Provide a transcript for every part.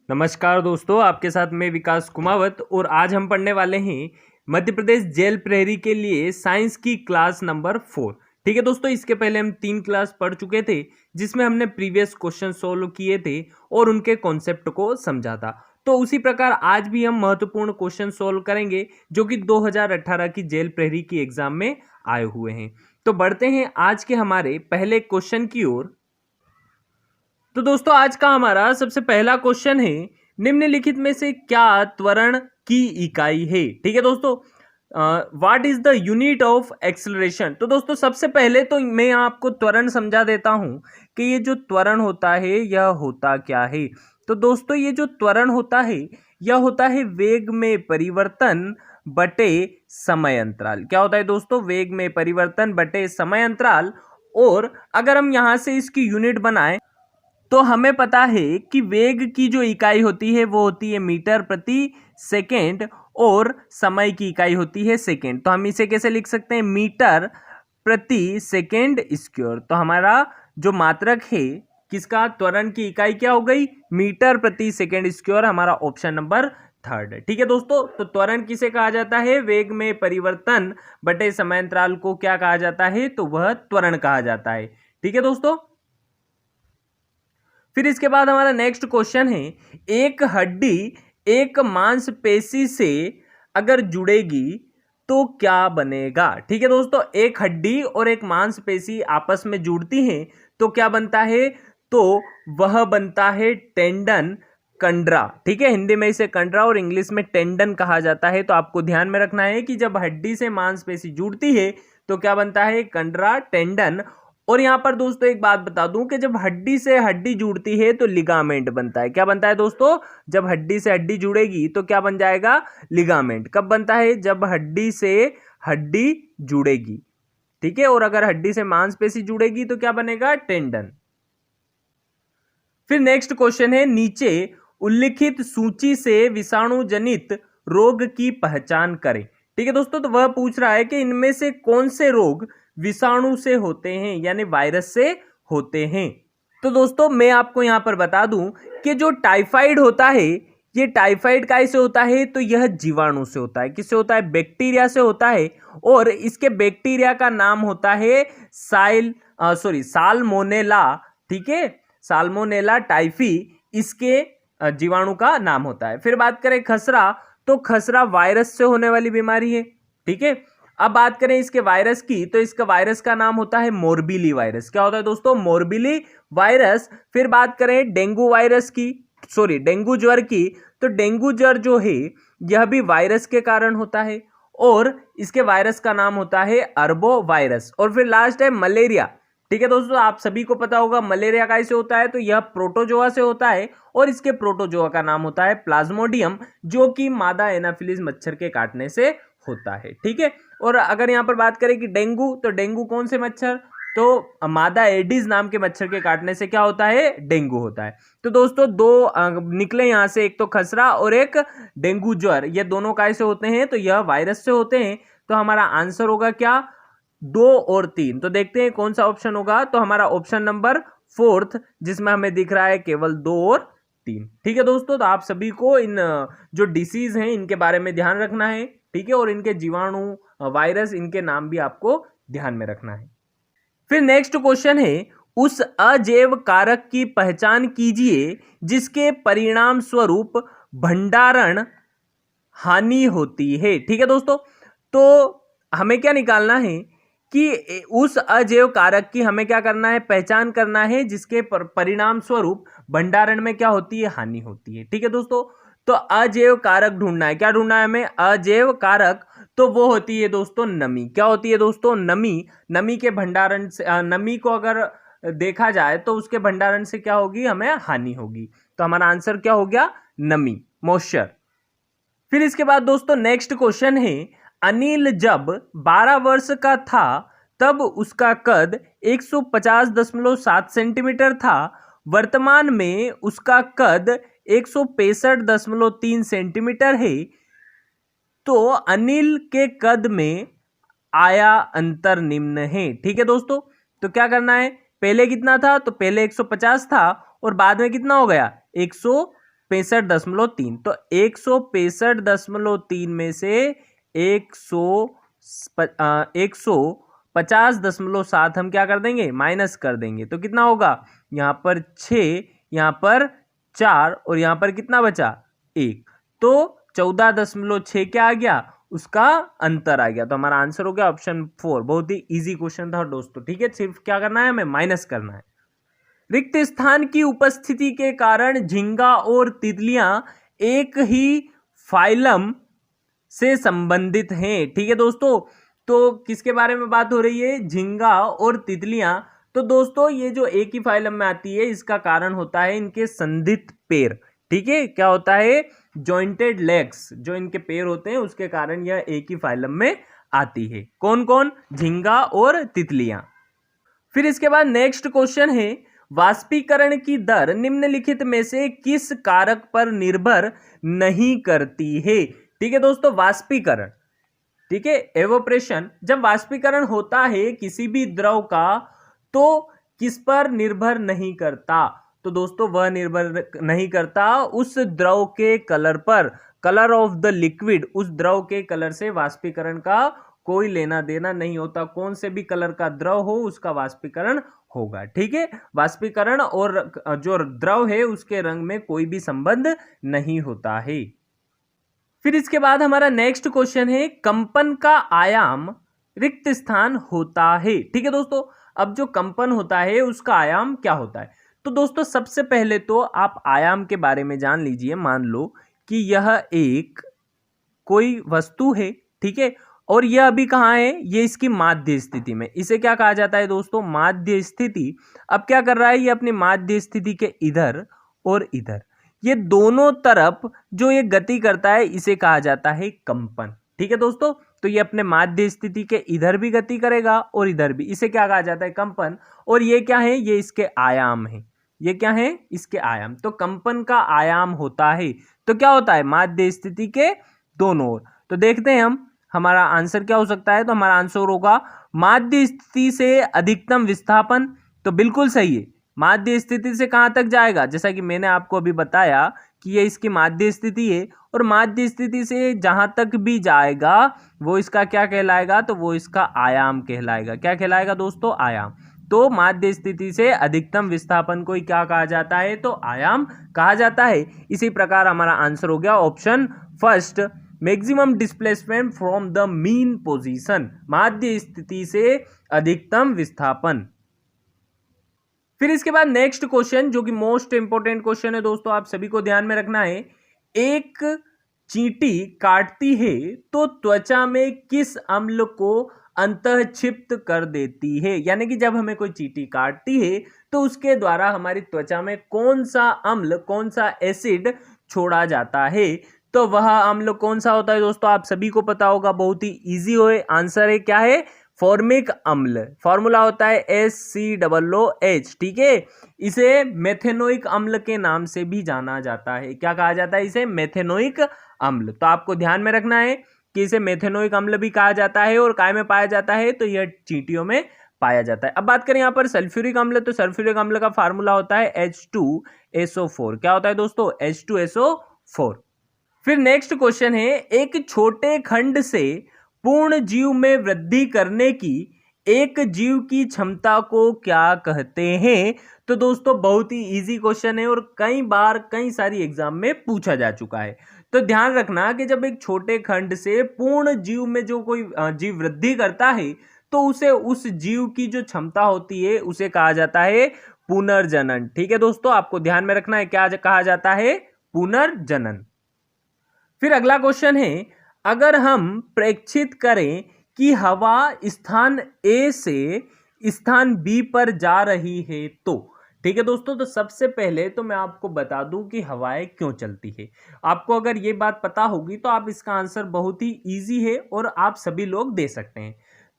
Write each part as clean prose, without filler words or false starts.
नमस्कार दोस्तों, आपके साथ मैं विकास कुमावत और आज हम पढ़ने वाले हैं मध्य प्रदेश जेल प्रहरी के लिए साइंस की क्लास नंबर 4। ठीक है दोस्तों, इसके पहले हम 3 क्लास पढ़ चुके थे जिसमें हमने प्रीवियस क्वेश्चन सोल्व किए थे और उनके कॉन्सेप्ट को समझा था। तो उसी प्रकार आज भी हम महत्वपूर्ण क्वेश्चन सोल्व करेंगे जो कि 2018 की जेल प्रहरी की एग्जाम में आए हुए हैं। तो बढ़ते हैं आज के हमारे पहले क्वेश्चन की ओर। तो दोस्तों आज का हमारा सबसे पहला क्वेश्चन है, निम्नलिखित में से क्या त्वरण की इकाई है। ठीक है दोस्तों, what is the unit of acceleration. तो दोस्तों सबसे पहले तो मैं आपको त्वरण समझा देता हूं कि ये जो त्वरण होता है यह होता क्या है। तो दोस्तों ये जो त्वरण होता है यह होता है वेग में परिवर्तन बटे समय अंतराल। क्या होता है दोस्तों? वेग में परिवर्तन बटे समय अंतराल। और अगर हम यहां से इसकी यूनिट बनाएं तो हमें पता है कि वेग की जो इकाई होती है वो होती है मीटर प्रति सेकेंड और समय की इकाई होती है सेकेंड। तो हम इसे कैसे लिख सकते हैं? मीटर प्रति सेकेंड स्क्वायर। तो हमारा जो मात्रक है किसका? त्वरण की इकाई क्या हो गई? मीटर प्रति सेकेंड स्क्वायर। हमारा ऑप्शन नंबर 3 है। ठीक है दोस्तों, तो त्वरण किसे कहा जाता है? वेग में परिवर्तन बटे समय अंतराल को क्या कहा जाता है? तो वह त्वरण कहा जाता है। ठीक है दोस्तों, फिर इसके बाद हमारा नेक्स्ट क्वेश्चन है, एक हड्डी एक मांसपेशी से अगर जुड़ेगी तो क्या बनेगा। ठीक है दोस्तों, एक हड्डी और एक मांसपेशी आपस में जुड़ती हैं तो क्या बनता है? तो वह बनता है टेंडन, कंडरा। ठीक है, हिंदी में इसे कंडरा और इंग्लिश में टेंडन कहा जाता है। तो आपको ध्यान में रखना है कि जब हड्डी से मांसपेशी जुड़ती है तो क्या बनता है? कंडरा, टेंडन। और यहां पर दोस्तों एक बात बता दूं कि जब हड्डी से हड्डी जुड़ती है तो लिगामेंट बनता है। क्या बनता है दोस्तों? जब हड्डी से हड्डी जुड़ेगी तो क्या बन जाएगा? लिगामेंट। कब बनता है? जब हड्डी से हड्डी जुड़ेगी। ठीक है, और अगर हड्डी से मांसपेशी जुड़ेगी तो क्या बनेगा? टेंडन। फिर नेक्स्ट क्वेश्चन है, नीचे उल्लिखित सूची से विषाणु जनित रोग की पहचान करें। ठीक है दोस्तों, तो वह पूछ रहा है कि इनमें से कौन से रोग विषाणु से होते हैं, यानी वायरस से होते हैं। तो दोस्तों मैं आपको यहां पर बता दूं कि जो टाइफाइड होता है, ये टाइफाइड कैसे होता है? तो यह जीवाणु से होता है। किससे होता है? बैक्टीरिया से होता है। और इसके बैक्टीरिया का नाम होता है साल्मोनेला। ठीक है, साल्मोनेला टाइफी इसके जीवाणु का नाम होता है। फिर बात करें खसरा, तो खसरा वायरस से होने वाली बीमारी है। ठीक है, अब बात करें इसके वायरस की, तो इसका वायरस का नाम होता है मोरबीली वायरस। क्या होता है दोस्तों? मोरबीली वायरस। फिर बात करें डेंगू वायरस की, डेंगू ज्वर की, तो डेंगू ज्वर जो है यह भी वायरस के कारण होता है और इसके वायरस का नाम होता है अरबो वायरस। और फिर लास्ट है मलेरिया। ठीक है दोस्तों, आप सभी को पता होगा मलेरिया कैसे होता है, तो यह प्रोटोजोआ से होता है और इसके प्रोटोजोआ का नाम होता है प्लाज्मोडियम, जो कि मादा एनाफिलिस मच्छर के काटने से होता है। ठीक है, और अगर यहां पर बात करें कि डेंगू, तो डेंगू कौन से मच्छर? तो मादा एडिस नाम के मच्छर के काटने से क्या होता है? डेंगू होता है। तो दोस्तों दो निकले यहां से, एक तो खसरा और एक डेंगू ज्वर। ये दोनों कैसे होते हैं? तो यह वायरस से होते हैं। तो हमारा आंसर होगा क्या? 2 और 3। तो देखते हैं कौन सा ऑप्शन होगा। तो हमारा ऑप्शन नंबर 4 जिसमें हमें दिख रहा है केवल 2 और 3। ठीक है दोस्तों, तो आप सभी को इन जो डिसीज हैं इनके बारे में ध्यान रखना है। ठीक है, और इनके जीवाणु, वायरस, इनके नाम भी आपको ध्यान में रखना है। फिर नेक्स्ट क्वेश्चन है, उस अजैव कारक की पहचान कीजिए जिसके परिणाम स्वरूप भंडारण हानि होती है। ठीक है दोस्तों, तो हमें क्या निकालना है कि उस अजैव कारक की हमें क्या करना है? पहचान करना है जिसके परिणाम स्वरूप भंडारण में क्या होती है? हानि होती है। ठीक है दोस्तों, तो अजैव कारक ढूंढना है। क्या ढूंढना है हमें? अजैव कारक। तो वो होती है दोस्तों नमी। क्या होती है दोस्तों? नमी। नमी के भंडारण से, नमी को अगर देखा जाए तो उसके भंडारण से क्या होगी? हमें हानि होगी। तो हमारा आंसर क्या हो गया? नमी, मॉइस्चर। फिर इसके बाद दोस्तों नेक्स्ट क्वेश्चन है, अनिल जब 12 वर्ष का था तब उसका कद 150.7 सेंटीमीटर था। वर्तमान में उसका कद 165.3 सेंटीमीटर है। तो अनिल के कद में आया अंतर निम्न है। ठीक है दोस्तों, तो क्या करना है? पहले कितना था? तो पहले 150 था और बाद में कितना हो गया? 165.3। तो 165.3 में से 150.7 हम क्या कर देंगे, माइनस कर देंगे। तो कितना होगा, यहाँ पर 6, यहाँ पर 4 और यहाँ पर कितना बचा, 1। तो 14.6 क्या आ गया, उसका अंतर आ गया। तो हमारा आंसर हो गया ऑप्शन 4। बहुत ही इजी क्वेश्चन था दोस्तों, ठीक है। सिर्फ क्या करना है, हमें माइनस करना है। रिक्त स्थान की उपस्थिति के कारण झींगा और तितलियां एक ही फाइलम से संबंधित हैं, ठीक है दोस्तों। तो किसके बारे में बात हो रही है, झींगा और तितलियां। तो दोस्तों ये जो एक ही फाइलम में आती है, इसका कारण होता है इनके संधित पैर, ठीक है। क्या होता है, जॉइंटेड लेग्स, जो इनके पैर होते हैं उसके कारण यह एक ही फाइलम में आती है। कौन कौन, झींगा और तितलियां। फिर इसके बाद नेक्स्ट क्वेश्चन है, वाष्पीकरण की दर निम्नलिखित में से किस कारक पर निर्भर नहीं करती है, ठीक है दोस्तों। वाष्पीकरण, ठीक है, एवोप्रेशन, जब वाष्पीकरण होता है किसी भी द्रव का तो किस पर निर्भर नहीं करता, तो दोस्तों वह निर्भर नहीं करता उस द्रव के कलर पर, कलर ऑफ द लिक्विड, उस द्रव के कलर से वाष्पीकरण का कोई लेना देना नहीं होता। कौन से भी कलर का द्रव हो उसका वाष्पीकरण होगा, ठीक है। वाष्पीकरण और जो द्रव है उसके रंग में कोई भी संबंध नहीं होता है। फिर इसके बाद हमारा नेक्स्ट क्वेश्चन है, कंपन का आयाम रिक्त स्थान होता है, ठीक है दोस्तों। अब जो कंपन होता है उसका आयाम क्या होता है, तो दोस्तों सबसे पहले तो आप आयाम के बारे में जान लीजिए। मान लो कि यह एक कोई वस्तु है, ठीक है, और यह अभी कहाँ है, ये इसकी माध्य स्थिति में, इसे क्या कहा जाता है दोस्तों, माध्य स्थिति। अब क्या कर रहा है, ये अपनी माध्य स्थिति के इधर और इधर, ये दोनों तरफ जो ये गति करता है इसे कहा जाता है कंपन, ठीक है दोस्तों। तो ये अपने माध्य स्थिति के इधर भी गति करेगा और इधर भी, इसे क्या कहा जाता है, कंपन। और ये क्या है, ये इसके आयाम है, ये क्या है, इसके आयाम। तो कंपन का आयाम होता है, तो क्या होता है, माध्य स्थिति के दोनों ओर। तो देखते हैं हम, हमारा आंसर क्या हो सकता है, तो हमारा आंसर होगा माध्य स्थिति से अधिकतम विस्थापन। तो बिल्कुल सही है, माध्य स्थिति से कहां तक जाएगा, जैसा कि मैंने आपको अभी बताया कि ये इसकी माध्य स्थिति है, और माध्य स्थिति से जहां तक भी जाएगा वो इसका क्या कहलाएगा, तो वो इसका आयाम कहलाएगा। क्या कहलाएगा दोस्तों, आयाम। तो माध्य स्थिति से अधिकतम विस्थापन को क्या कहा जाता है, तो आयाम कहा जाता है। इसी प्रकार हमारा आंसर हो गया option first, maximum displacement from the mean position, माध्य स्थिति से अधिकतम विस्थापन। फिर इसके बाद नेक्स्ट क्वेश्चन जो कि मोस्ट इंपोर्टेंट क्वेश्चन है दोस्तों, आप सभी को ध्यान में रखना है। एक चींटी काटती है तो त्वचा में किस अम्ल को अंतःक्षिप्त कर देती है, यानी कि जब हमें कोई चींटी काटती है तो उसके द्वारा हमारी त्वचा में कौन सा अम्ल, कौन सा एसिड छोड़ा जाता है। तो वह अम्ल कौन सा होता है दोस्तों, आप सभी को पता होगा, बहुत ही इजी हो। आंसर है क्या है, फॉर्मिक अम्ल। फॉर्मूला होता है HCOOH, ठीक है। इसे मेथेनोइक अम्ल के नाम से भी जाना जाता है। क्या कहा जाता है इसे, मेथेनोइक अम्ल। तो आपको ध्यान में रखना है कि इसे मेथेनोइक अम्ल भी कहा जाता है, और काय में पाया जाता है, तो यह चींटियों में पाया जाता है। अब बात करें यहाँ पर सल्फ्यूरिक अम्ल, तो सल्फ्यूरिक अम्ल का फार्मूला होता है H2SO4। क्या होता है दोस्तों, H2SO4। फिर नेक्स्ट क्वेश्चन है, एक छोटे खंड से पूर्ण जीव में वृद्धि करने की एक जीव की क्षमता को क्या कहते हैं। तो दोस्तों बहुत ही इजी क्वेश्चन है और कई बार कई सारी एग्जाम में पूछा जा चुका है। तो ध्यान रखना कि जब एक छोटे खंड से पूर्ण जीव में जो कोई जीव वृद्धि करता है तो उसे, उस जीव की जो क्षमता होती है उसे कहा जाता है पुनर्जनन, ठीक है दोस्तों। आपको ध्यान में रखना है क्या कहा जाता है, पुनर्जनन। फिर अगला क्वेश्चन है, अगर हम प्रेक्षित करें कि हवा स्थान A से स्थान B पर जा रही है तो, ठीक है दोस्तों। तो सबसे पहले तो मैं आपको बता दूं कि हवाएं क्यों चलती है। आपको अगर ये बात पता होगी तो आप इसका आंसर बहुत ही इजी है और आप सभी लोग दे सकते हैं।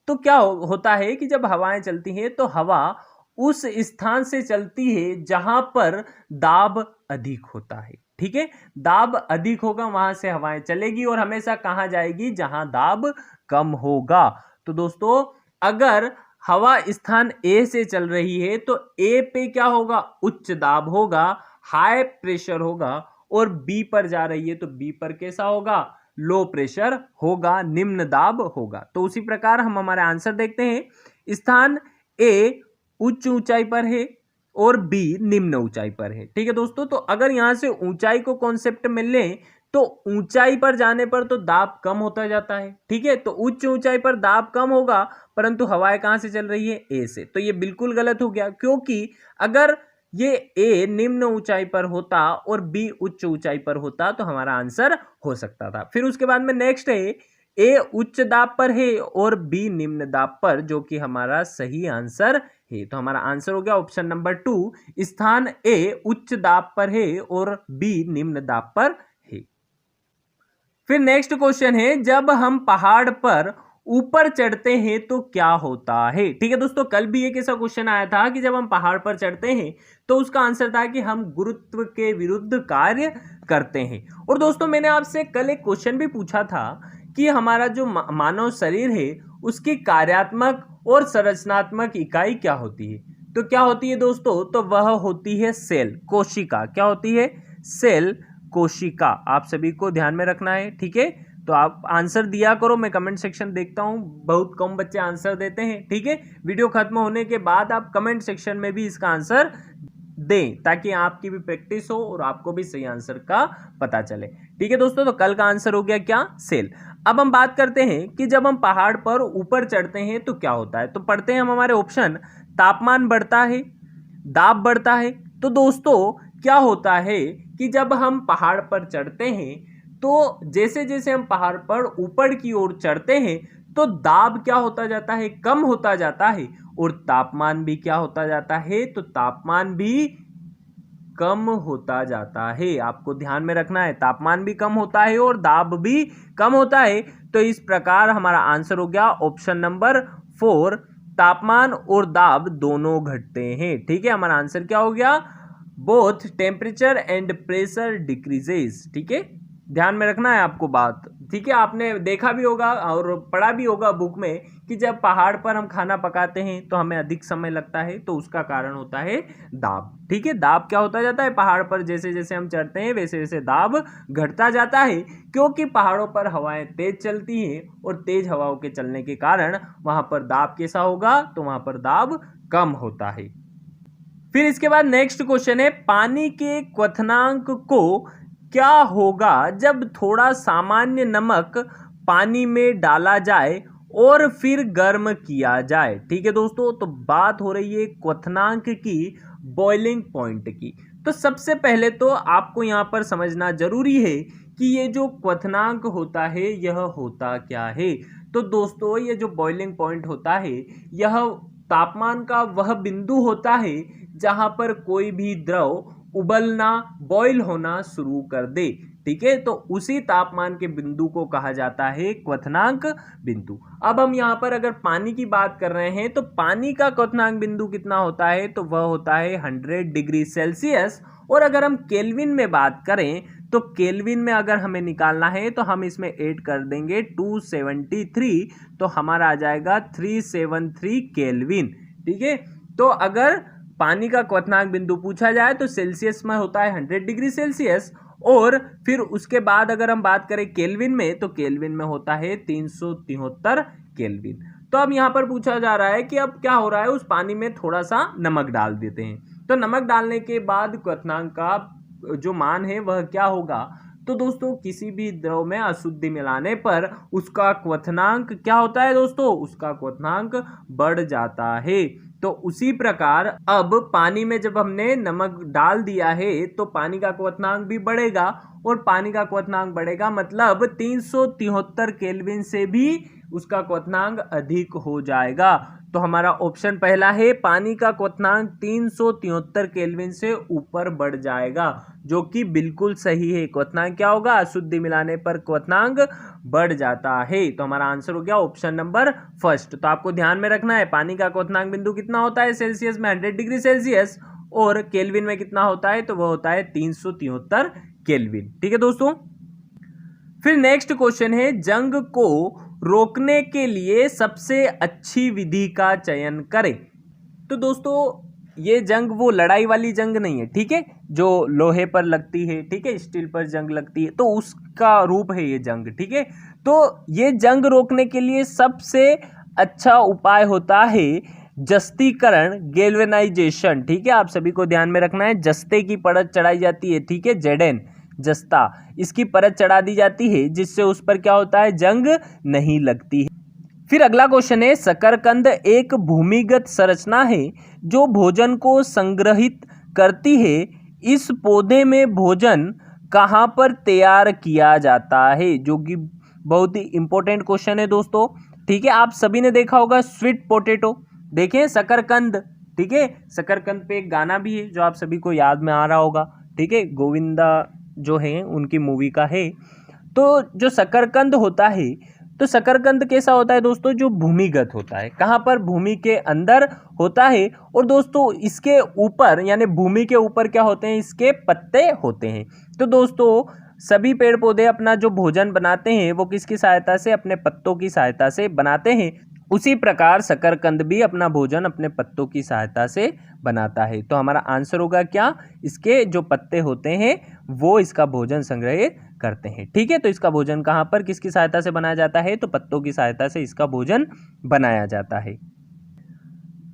तो क्या होता है कि जब हवाएं चलती हैं तो हवा उस स्थान से चलती है जहां पर दाब अधिक होता है, ठीक है। दाब अधिक होगा वहां से हवाएं चलेगी और हमेशा कहां जाएगी, जहां दाब कम होगा। तो दोस्तों अगर हवा स्थान A से चल रही है तो A पे क्या होगा, उच्च दाब होगा, हाई प्रेशर होगा, और बी पर जा रही है तो बी पर कैसा होगा, लो प्रेशर होगा, निम्न दाब होगा। तो उसी प्रकार हम हमारे आंसर देखते हैं। स्थान ए उच्च ऊंचाई पर है और बी निम्न ऊंचाई पर है। ठीक है दोस्तों, तो अगर यहां से ऊंचाई को कॉन्सेप्ट में लें तो ऊंचाई पर जाने पर तो दाब कम होता जाता है। ठीक है, तो उच्च ऊंचाई पर दाब कम होगा, परंतु हवाएं कहां से चल रही है, ए से। तो ये बिल्कुल गलत हो गया, क्योंकि अगर ये ए निम्न ऊंचाई पर होता और बी उच्च ऊंचाई पर होता तो हमारा आंसर हो सकता था। फिर उसके बाद में नेक्स्ट है, ए उच्च दाब पर है और बी निम्न दाब पर, जो कि हमारा सही आंसर है। तो हमारा आंसर हो गया ऑप्शन नंबर 2, स्थान ए उच्च दाब पर है और बी निम्न दाब पर है। फिर नेक्स्ट क्वेश्चन है, जब हम पहाड़ पर ऊपर चढ़ते हैं तो क्या होता है। ठीक है दोस्तों, कल भी एक ऐसा क्वेश्चन आया था कि जब हम पहाड़ पर चढ़ते हैं तो उसका आंसर था कि हम गुरुत्व के विरुद्ध कार्य करते हैं। और दोस्तों मैंने आपसे कल एक क्वेश्चन भी पूछा था कि हमारा जो मानव शरीर है उसकी कार्यात्मक और संरचनात्मक इकाई क्या होती है। तो क्या होती है दोस्तों, तो वह होती है सेल, कोशिका। क्या होती है, सेल, कोशिका। आप सभी को ध्यान में रखना है। ठीक है, तो आप आंसर दिया करो, मैं कमेंट सेक्शन देखता हूं, बहुत कम बच्चे आंसर देते हैं। ठीक है, वीडियो खत्म होने के बाद आप कमेंट सेक्शन में भी इसका आंसर दें ताकि आपकी भी प्रैक्टिस हो और आपको भी सही आंसर का पता चले। ठीक है दोस्तों, तो कल का आंसर हो गया क्या, सेल। अब हम बात करते हैं कि जब हम पहाड़ पर ऊपर चढ़ते हैं तो क्या होता है। तो पढ़ते हैं हम हमारे ऑप्शन, तापमान बढ़ता है, दाब बढ़ता है। तो दोस्तों क्या होता है कि जब हम पहाड़ पर चढ़ते हैं तो जैसे जैसे हम पहाड़ पर ऊपर की ओर चढ़ते हैं तो दाब क्या होता जाता है, कम होता जाता है, और तापमान भी क्या होता जाता है, तो तापमान भी कम होता जाता है। आपको ध्यान में रखना है, तापमान भी कम होता है और दाब भी कम होता है। तो इस प्रकार हमारा आंसर हो गया ऑप्शन नंबर 4, तापमान और दाब दोनों घटते हैं। ठीक है, हमारा आंसर क्या हो गया, both temperature and pressure decreases. ठीक है, ध्यान में रखना है आपको बात। ठीक है, आपने देखा भी होगा और पढ़ा भी होगा बुक में कि जब पहाड़ पर हम खाना पकाते हैं तो हमें अधिक समय लगता है, तो उसका कारण होता है दाब। ठीक है, दाब क्या होता जाता है, पहाड़ पर जैसे जैसे हम चढ़ते हैं वैसे वैसे दाब घटता जाता है, क्योंकि पहाड़ों पर हवाएं तेज चलती हैं और तेज हवाओं के चलने के कारण वहां पर दाब कैसा होगा, तो वहां पर दाब कम होता है। फिर इसके बाद नेक्स्ट क्वेश्चन है, पानी के क्वथनांक को क्या होगा जब थोड़ा सामान्य नमक पानी में डाला जाए और फिर गर्म किया जाए। ठीक है दोस्तों, तो बात हो रही है क्वथनांक की, बॉइलिंग पॉइंट की। तो सबसे पहले तो आपको यहाँ पर समझना जरूरी है कि ये जो क्वथनांक होता है यह होता क्या है। तो दोस्तों ये जो बॉइलिंग पॉइंट होता है यह तापमान का वह बिंदु होता है जहां पर कोई भी द्रव उबलना, बॉईल होना शुरू कर दे। ठीक है, तो उसी तापमान के बिंदु को कहा जाता है क्वथनांक बिंदु। अब हम यहाँ पर अगर पानी की बात कर रहे हैं तो पानी का क्वथनांक बिंदु कितना होता है, तो वह होता है 100 डिग्री सेल्सियस। और अगर हम केल्विन में बात करें तो केल्विन में अगर हमें निकालना है तो हम इसमें ऐड कर देंगे 273, तो हमारा आ जाएगा 373 केल्विन। ठीक है, तो अगर पानी का क्वथनांक बिंदु पूछा जाए तो सेल्सियस में होता है 100 डिग्री सेल्सियस, और फिर उसके बाद अगर हम बात करें केल्विन में तो केल्विन में होता है 373 केल्विन। तो अब यहाँ पर पूछा जा रहा है कि अब क्या हो रहा है, उस पानी में थोड़ा सा नमक डाल देते हैं, तो नमक डालने के बाद क्वथनांक का जो मान है वह क्या होगा। तो दोस्तों किसी भी द्रव में अशुद्धि मिलाने पर उसका क्वथनांक क्या होता है दोस्तों, उसका क्वथनांक बढ़ जाता है। तो उसी प्रकार अब पानी में जब हमने नमक डाल दिया है तो पानी का क्वथनांक भी बढ़ेगा, और पानी का क्वथनांक बढ़ेगा मतलब 373 केल्विन से भी उसका क्वथनांक अधिक हो जाएगा। तो हमारा ऑप्शन पहला है, पानी का क्वथनांक 373 केल्विन से ऊपर बढ़ जाएगा, जो कि बिल्कुल सही है। क्वथनांक क्या होगा, अशुद्धि मिलाने पर क्वथनांक बढ़ जाता है। तो हमारा आंसर हो गया ऑप्शन नंबर फर्स्ट। तो आपको ध्यान में रखना है, पानी का क्वथनांक बिंदु कितना होता है सेल्सियस में 100 डिग्री सेल्सियस, और केल्विन में कितना होता है, तो वह होता है 373 केल्विन। ठीक है दोस्तों, फिर नेक्स्ट क्वेश्चन है, जंग को रोकने के लिए सबसे अच्छी विधि का चयन करें। तो दोस्तों ये जंग वो लड़ाई वाली जंग नहीं है, ठीक है, जो लोहे पर लगती है, ठीक है, स्टील पर जंग लगती है, तो उसका रूप है ये जंग, ठीक है। तो ये जंग रोकने के लिए सबसे अच्छा उपाय होता है जस्तीकरण, गैल्वेनाइजेशन, ठीक है। आप सभी को ध्यान में रखना है, जस्ते की परत चढ़ाई जाती है, ठीक है, जेडेन जस्ता, इसकी परत चढ़ा दी जाती है, जिससे उस पर क्या होता है, जंग नहीं लगती है। फिर अगला क्वेश्चन है, शकरकंद एक भूमिगत संरचना है जो भोजन को संग्रहित करती है। इस पौधे में भोजन कहाँ पर तैयार किया जाता है, जो कि बहुत ही इंपॉर्टेंट क्वेश्चन है दोस्तों, ठीक है। आप सभी ने देखा होगा स्वीट पोटैटो, देखें शकरकंद, ठीक है, शकरकंद पे एक गाना भी है जो आप सभी को याद में आ रहा होगा, ठीक है, गोविंदा जो है उनकी मूवी का है। तो जो शकरकंद होता है, तो शकरकंद कैसा होता है दोस्तों, जो भूमिगत होता है, कहाँ पर, भूमि के अंदर होता है। और दोस्तों इसके ऊपर यानी भूमि के ऊपर क्या होते हैं, इसके पत्ते होते हैं। तो दोस्तों सभी पेड़ पौधे अपना जो भोजन बनाते हैं वो किसकी सहायता से, अपने पत्तों की सहायता से बनाते हैं। उसी प्रकार शकरकंद भी अपना भोजन अपने पत्तों की सहायता से बनाता है। तो हमारा आंसर होगा क्या, इसके जो पत्ते होते हैं वो इसका भोजन संग्रहित करते हैं, ठीक है। तो इसका भोजन कहाँ पर किसकी सहायता से बनाया जाता है, तो पत्तों की सहायता से इसका भोजन बनाया जाता है।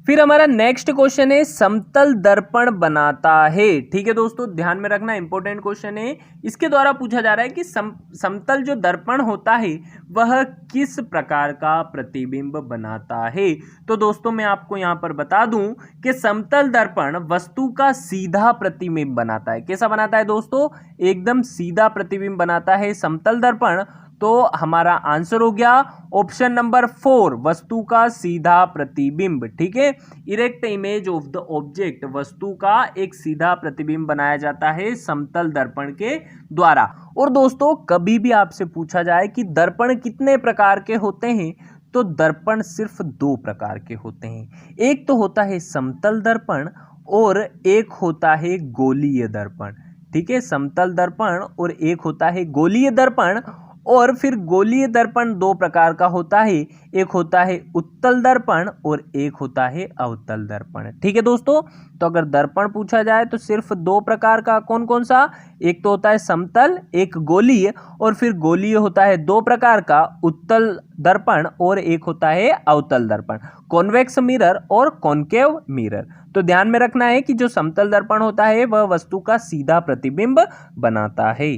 फिर हमारा नेक्स्ट क्वेश्चन है, समतल दर्पण बनाता है, ठीक है दोस्तों, ध्यान में रखना, इंपॉर्टेंट क्वेश्चन है। इसके द्वारा पूछा जा रहा है कि समतल जो दर्पण होता है वह किस प्रकार का प्रतिबिंब बनाता है। तो दोस्तों मैं आपको यहाँ पर बता दूं कि समतल दर्पण वस्तु का सीधा प्रतिबिंब बनाता है। कैसा बनाता है दोस्तों, एकदम सीधा प्रतिबिंब बनाता है समतल दर्पण। तो हमारा आंसर हो गया ऑप्शन नंबर 4, वस्तु का सीधा प्रतिबिंब, ठीक है। Erect image of the object, वस्तु का एक सीधा प्रतिबिंब बनाया जाता है समतल दर्पण के द्वारा। और दोस्तों कभी भी आपसे पूछा जाए कि दर्पण कितने प्रकार के होते हैं, तो दर्पण सिर्फ 2 प्रकार के होते हैं। एक तो होता है समतल दर्पण और एक होता है गोलीय दर्पण, ठीक है, समतल दर्पण और एक होता है गोलीय दर्पण। और फिर गोलीय दर्पण 2 प्रकार का होता है, एक होता है उत्तल दर्पण और एक होता है अवतल दर्पण, ठीक है दोस्तों। तो अगर दर्पण पूछा जाए तो सिर्फ 2 प्रकार का, कौन कौन सा, एक तो होता है समतल, एक गोलीय, और फिर गोलीय होता है 2 प्रकार का, उत्तल दर्पण और एक होता है अवतल दर्पण, कॉन्वेक्स मिरर और कॉन्केव मिरर। तो ध्यान में रखना है कि जो समतल दर्पण होता है वह वस्तु का सीधा प्रतिबिंब बनाता है।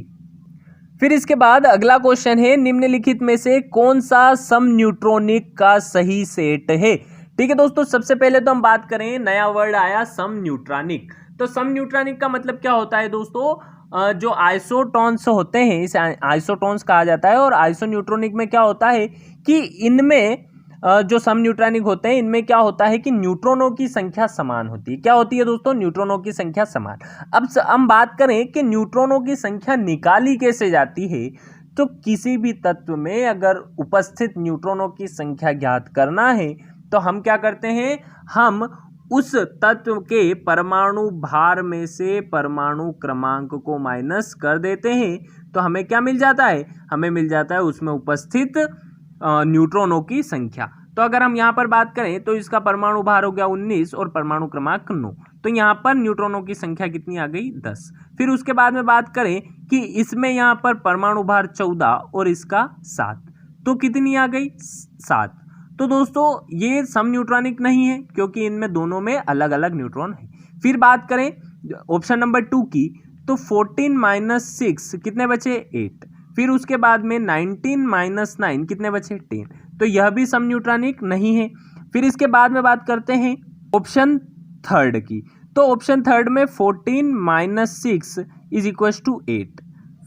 फिर इसके बाद अगला क्वेश्चन है, निम्नलिखित में से कौन सा समन्यूट्रॉनिक का सही सेट है, ठीक है दोस्तों। सबसे पहले तो हम बात करें, नया वर्ड आया समन्यूट्रॉनिक। तो समन्यूट्रॉनिक का मतलब क्या होता है दोस्तों, जो आइसोटोन्स होते हैं इसे आइसोटोन्स कहा जाता है। और आइसोन्यूट्रॉनिक में क्या होता है कि इनमें जो समन्यूट्रॉनिक होते हैं इनमें क्या होता है कि न्यूट्रॉनों की संख्या समान होती है। क्या होती है दोस्तों, न्यूट्रॉनों की संख्या समान। अब हम बात करें कि न्यूट्रॉनों की संख्या निकाली कैसे जाती है, तो किसी भी तत्व में अगर उपस्थित न्यूट्रॉनों की संख्या ज्ञात करना है तो हम क्या करते हैं, हम उस तत्व के परमाणु भार में से परमाणु क्रमांक को माइनस कर देते हैं। तो हमें क्या मिल जाता है, हमें मिल जाता है उसमें उपस्थित न्यूट्रॉनों की संख्या। तो अगर हम यहाँ पर बात करें तो इसका परमाणु भार हो गया 19 और परमाणु क्रमांक 9। तो यहाँ पर न्यूट्रॉनों की संख्या कितनी आ गई, 10। फिर उसके बाद में बात करें कि इसमें यहाँ पर परमाणु भार 14 और इसका 7, तो कितनी आ गई, 7। तो दोस्तों ये समन्यूट्रॉनिक नहीं है क्योंकि इनमें दोनों में अलग अलग न्यूट्रॉन है। फिर बात करें ऑप्शन नंबर 2 की, तो 14 - 6 कितने बचे, 8। फिर उसके बाद में 19 - 9 कितने बचे, 10। तो यह भी समन्यूट्रॉनिक नहीं है। फिर इसके बाद में बात करते हैं ऑप्शन 3 की। तो ऑप्शन 3 में 14 - 6 = 8।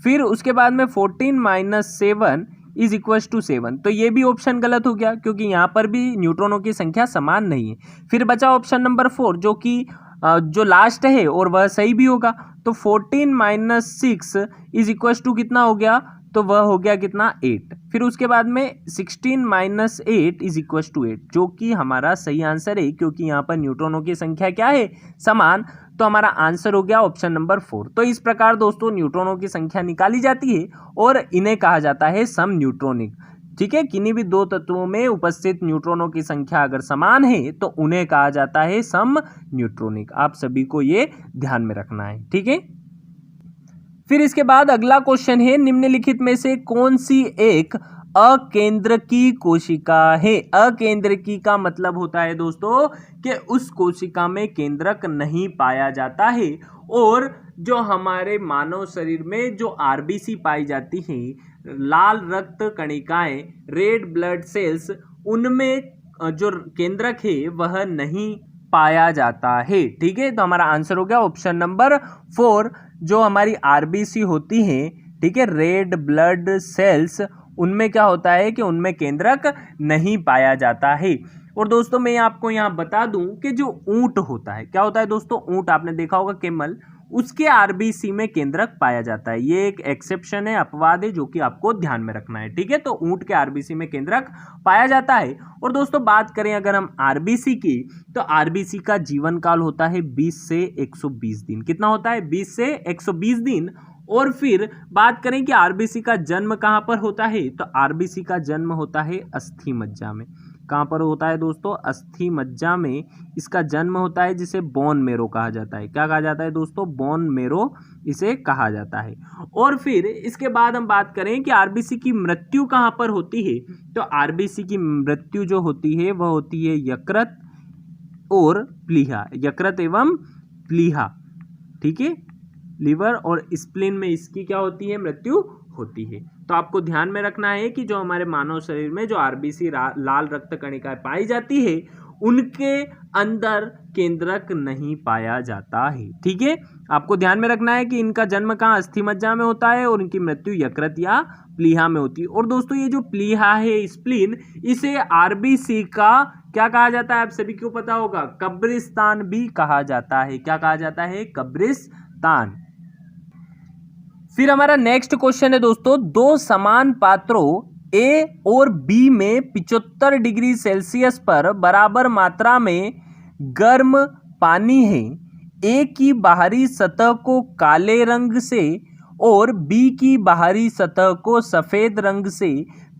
फिर उसके बाद में 14 - 7 = 7। तो ये भी ऑप्शन गलत हो गया क्योंकि यहाँ पर भी न्यूट्रॉनों की संख्या समान नहीं है। फिर बचा ऑप्शन नंबर 4 जो कि जो लास्ट है और वह सही भी होगा। तो 14 - 6 = कितना हो गया, तो वह हो गया कितना, 8। फिर उसके बाद में 16 - 8 = 8, जो कि हमारा सही आंसर है क्योंकि यहाँ पर न्यूट्रॉनों की संख्या क्या है, समान। तो हमारा आंसर हो गया ऑप्शन नंबर 4। तो इस प्रकार दोस्तों न्यूट्रॉनों की संख्या निकाली जाती है और इन्हें कहा जाता है समन्यूट्रॉनिक। ठीक है, किन्हीं भी दो तत्वों में उपस्थित न्यूट्रॉनों की संख्या अगर समान है तो उन्हें कहा जाता है सम न्यूट्रॉनिक। आप सभी को ये ध्यान में रखना है, ठीक है। फिर इसके बाद अगला क्वेश्चन है, निम्नलिखित में से कौन सी एक अकेंद्रकी कोशिका है। अकेंद्रकी का मतलब होता है दोस्तों कि उस कोशिका में केंद्रक नहीं पाया जाता है। और जो हमारे मानव शरीर में जो आरबीसी पाई जाती है, लाल रक्त कणिकाएं, रेड ब्लड सेल्स, उनमें जो केंद्रक है वह नहीं पाया जाता है, ठीक है। तो हमारा आंसर हो गया ऑप्शन नंबर 4, जो हमारी आरबीसी होती है, ठीक है, रेड ब्लड सेल्स, उनमें क्या होता है कि उनमें केंद्रक नहीं पाया जाता है। और दोस्तों मैं आपको यहाँ बता दूं कि जो ऊंट होता है, क्या होता है दोस्तों, ऊंट आपने देखा होगा कैमल, उसके आरबीसी में केंद्रक पाया जाता है। ये एक एक्सेप्शन है, अपवाद है, जो कि आपको ध्यान में रखना है, ठीक है। तो ऊंट के आरबीसी में केंद्रक पाया जाता है। और दोस्तों बात करें अगर हम आरबीसी की, तो आरबीसी का जीवन काल होता है 20 से 120 दिन। कितना होता है, 20 से 120 दिन। और फिर बात करें कि आरबीसी का जन्म कहां पर होता है, तो आरबीसी का जन्म होता है अस्थि मज्जा में। कहां पर होता है दोस्तों, अस्थि मज्जा में इसका जन्म होता है, जिसे बोन मेरो कहा जाता है। क्या कहा जाता है दोस्तों, बोन मेरो इसे कहा जाता है। और फिर इसके बाद हम बात करें कि आरबीसी की मृत्यु कहां पर होती है, तो आरबीसी की मृत्यु जो होती है वह होती है यकृत और प्लीहा, यकृत एवं प्लीहा, ठीक है, लिवर और स्प्लीन में इसकी क्या होती है, मृत्यु होती है। तो आपको ध्यान में रखना है कि जो हमारे मानव शरीर में जो आरबीसी लाल रक्त कणिकाएं पाई जाती है, उनके अंदर केंद्रक नहीं पाया जाता है, ठीक है। आपको ध्यान में रखना है कि इनका जन्म कहाँ, अस्थि मज्जा में होता है और इनकी मृत्यु यकृत या प्लीहा में होती है। और दोस्तों ये जो प्लीहा है, स्प्लीन, इसे आरबीसी का क्या कहा जाता है, आप सभी को पता होगा, कब्रिस्तान भी कहा जाता है। क्या कहा जाता है, कब्रिस्तान। फिर हमारा नेक्स्ट क्वेश्चन है दोस्तों, दो समान पात्रों ए और बी में 75 डिग्री सेल्सियस पर बराबर मात्रा में गर्म पानी है। ए की बाहरी सतह को काले रंग से और बी की बाहरी सतह को सफेद रंग से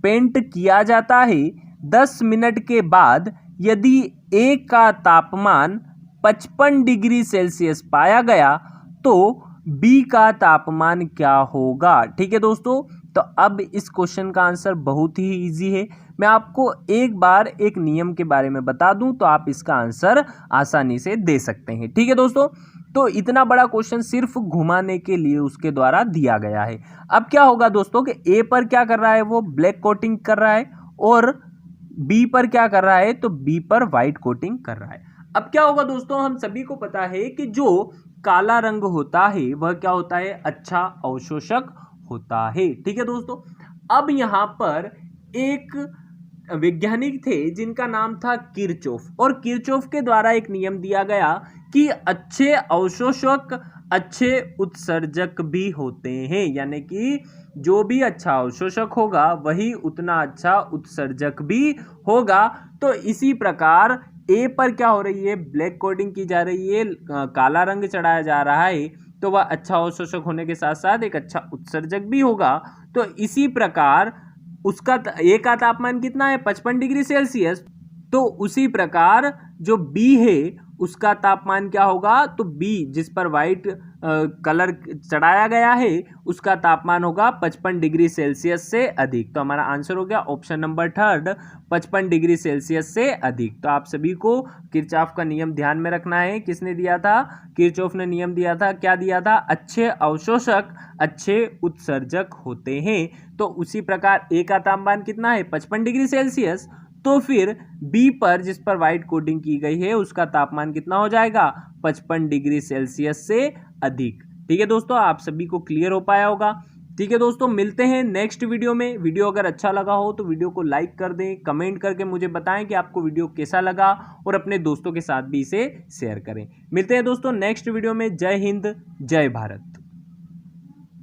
पेंट किया जाता है। 10 मिनट के बाद यदि ए का तापमान 55 डिग्री सेल्सियस पाया गया तो बी का तापमान क्या होगा, ठीक है दोस्तों। तो अब इस क्वेश्चन का आंसर बहुत ही इजी है। मैं आपको एक बार एक नियम के बारे में बता दूं तो आप इसका आंसर आसानी से दे सकते हैं, ठीक है दोस्तों। तो इतना बड़ा क्वेश्चन सिर्फ घुमाने के लिए उसके द्वारा दिया गया है। अब क्या होगा दोस्तों कि ए पर क्या कर रहा है, वो ब्लैक कोटिंग कर रहा है, और बी पर क्या कर रहा है, तो बी पर व्हाइट कोटिंग कर रहा है। अब क्या होगा दोस्तों, हम सभी को पता है कि जो काला रंग होता है वह क्या होता है, अच्छा अवशोषक होता है, ठीक है दोस्तों। अब यहाँ पर एक वैज्ञानिक थे जिनका नाम था किरचॉफ, और किरचॉफ के द्वारा एक नियम दिया गया कि अच्छे अवशोषक अच्छे उत्सर्जक भी होते हैं, यानी कि जो भी अच्छा अवशोषक होगा वही उतना अच्छा उत्सर्जक भी होगा। तो इसी प्रकार ए पर क्या हो रही है, ब्लैक कोडिंग की जा रही है, काला रंग चढ़ाया जा रहा है, तो वह अच्छा अवशोषक होने के साथ साथ एक अच्छा उत्सर्जक भी होगा। तो इसी प्रकार उसका ए का तापमान कितना है, 55 डिग्री सेल्सियस। तो उसी प्रकार जो बी है उसका तापमान क्या होगा, तो बी जिस पर व्हाइट कलर चढ़ाया गया है उसका तापमान होगा 55 डिग्री सेल्सियस से अधिक। तो हमारा आंसर हो गया ऑप्शन नंबर 3, 55 डिग्री सेल्सियस से अधिक। तो आप सभी को किरचॉफ का नियम ध्यान में रखना है। किसने दिया था, किरचॉफ ने नियम दिया था, क्या दिया था, अच्छे अवशोषक अच्छे उत्सर्जक होते हैं। तो उसी प्रकार ए का तापमान कितना है, 55 डिग्री सेल्सियस। तो फिर बी पर जिस पर व्हाइट कोटिंग की गई है उसका तापमान कितना हो जाएगा, 55 डिग्री सेल्सियस से अधिक। ठीक है दोस्तों, आप सभी को क्लियर हो पाया होगा। ठीक है दोस्तों, मिलते हैं नेक्स्ट वीडियो में। वीडियो अगर अच्छा लगा हो तो वीडियो को लाइक कर दें, कमेंट करके मुझे बताएं कि आपको वीडियो कैसा लगा, और अपने दोस्तों के साथ भी इसे शेयर करें। मिलते हैं दोस्तों नेक्स्ट वीडियो में। जय हिंद, जय भारत।